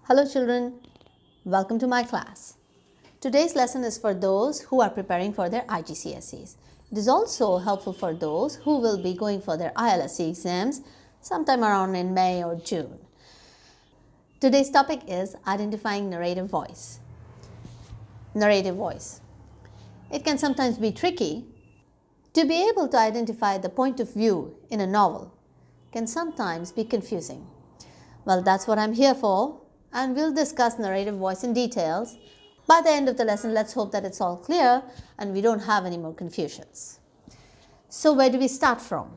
Hello children, welcome to my class. Today's lesson is for those who are preparing for their IGCSEs. It is also helpful for those who will be going for their ILSE exams sometime around in May or June. Today's topic is identifying narrative voice. Narrative voice. It can sometimes be tricky. To be able to identify the point of view in a novel can sometimes be confusing. Well, that's what I'm here for. And we'll discuss narrative voice in details. By the end of the lesson, let's hope that it's all clear and we don't have any more confusions. So where do we start from?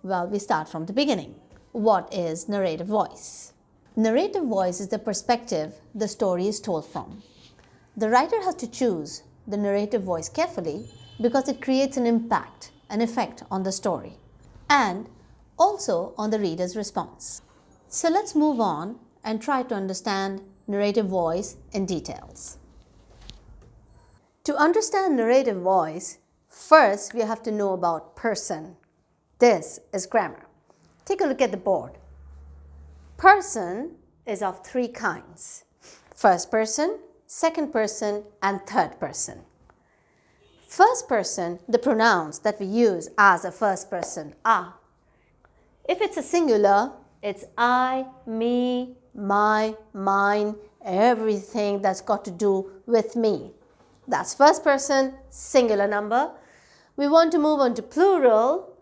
Well, we start from the beginning. What is narrative voice? Narrative voice is the perspective the story is told from. The writer has to choose the narrative voice carefully because it creates an impact, an effect on the story and also on the reader's response. So let's move on and try to understand narrative voice in details. To understand narrative voice, first we have to know about person. This is grammar. Take a look at the board. Person is of three kinds: first person, second person, and third person. First person, the pronouns that we use as a first person are. If it's a singular, it's I, me, my, mine, everything that's got to do with me. That's first person, singular number. We want to move on to plural.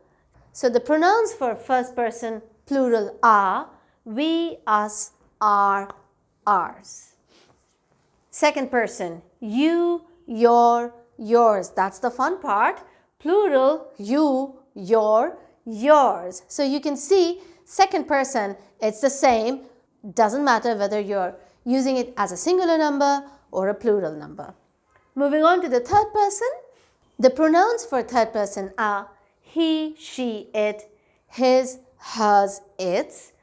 So the pronouns for first person, plural are we, us, our, ours. Second person, you, your, yours. That's the fun part. Plural, you, your, yours. So you can see second person, it's the same. Doesn't matter whether you're using it as a singular number or a plural number. Moving on to the third person. The pronouns for third person are he, she, it, his, hers, its.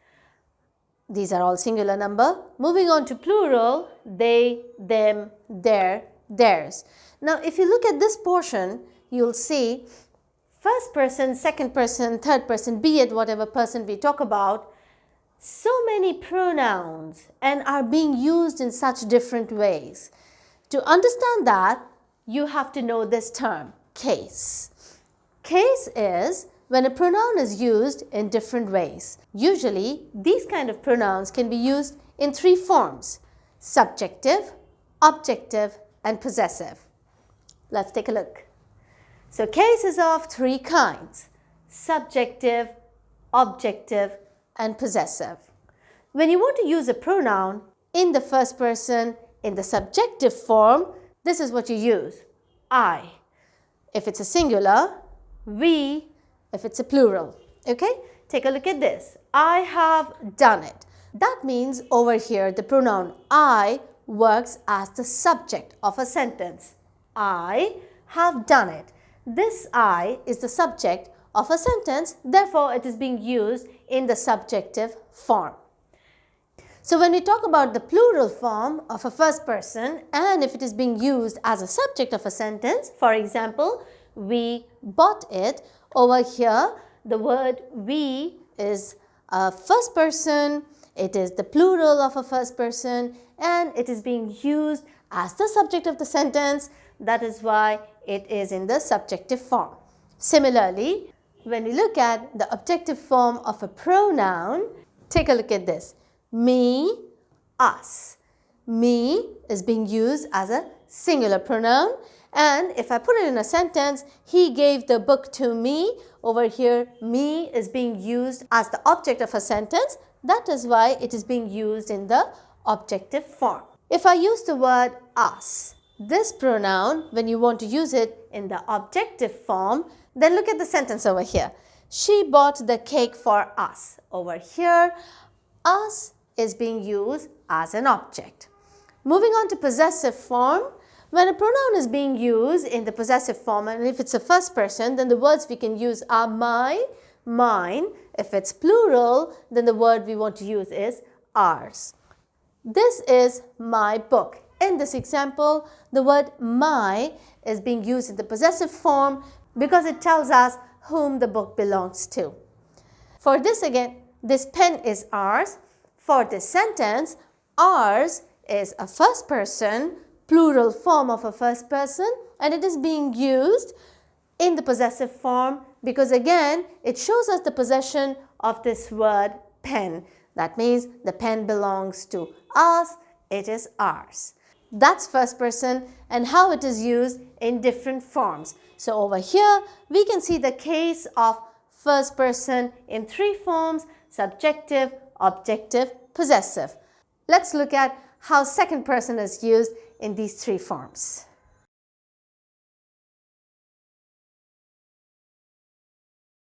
These are all singular number. Moving on to plural, they, them, their, theirs. Now if you look at this portion, you'll see first person, second person, third person, be it whatever person we talk about, so many pronouns and are being used in such different ways. To understand that, you have to know this term, case. Case is when a pronoun is used in different ways. Usually, these kind of pronouns can be used in three forms: subjective, objective, and possessive. Let's take a look. So case is of three kinds: subjective, objective, and possessive. When you want to use a pronoun in the first person, in the subjective form, this is what you use: I. If it's a singular, we. If it's a plural. Okay? Take a look at this. I have done it. That means over here the pronoun I works as the subject of a sentence. I have done it. This I is the subject of a sentence, therefore it is being used in the subjective form. So when we talk about the plural form of a first person and if it is being used as a subject of a sentence, for example, we bought it, over here the word we is a first person, it is the plural of a first person and it is being used as the subject of the sentence. That is why it is in the subjective form. Similarly, when we look at the objective form of a pronoun, take a look at this. Me, us. Me is being used as a singular pronoun, and if I put it in a sentence, he gave the book to me, over here me is being used as the object of a sentence. That is why it is being used in the objective form. If I use the word us, this pronoun, when you want to use it in the objective form, then look at the sentence over here. She bought the cake for us. Over here, us is being used as an object. Moving on to possessive form, when a pronoun is being used in the possessive form, and if it's a first person, then the words we can use are my, mine. If it's plural, then the word we want to use is ours. This is my book. In this example, the word my is being used in the possessive form because it tells us whom the book belongs to. For this again, this pen is ours. For this sentence, Ours is a first person, plural form of a first person, and it is being used in the possessive form because again it shows us the possession of this word pen. That means the pen belongs to us, it is ours. That's first person and how it is used in different forms. So over here we can see the case of first person in three forms: subjective, objective, possessive. Let's look at how second person is used in these three forms.